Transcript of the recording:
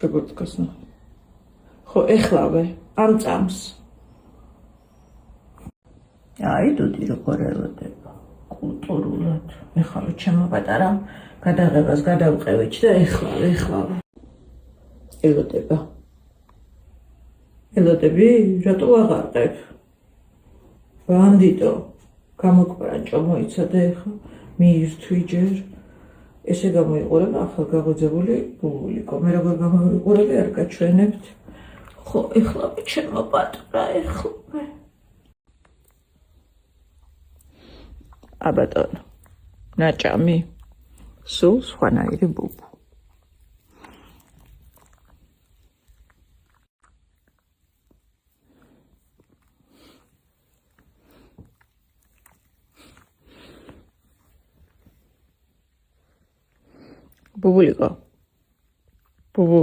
როგორც გასნა. ხო, ეხლავე, ამ წამს. აი, დუდი როგორ ელოდება. კულტურულად. ეხლა ჩემო პატარა გადაღებას გადავყევით და ეხლავე. ელოდება. ელოდები? რატო აღარყებ? ბანდიტო. გამოკვანჭო მოიცადე ეხლა. მიირთვი ჯერ. ესე გამოიყურება ახალგაზრდებული ბუბულიკო. მე როგორ გამოიყურები არ გაჩვენებთ. ხო, ეხლავე ჩემო პატარა, ეხლავე. აბატონო, ნაჭამი, სულ სხვანაირი ბუბუ. ბუბულიკო, ბუბუ.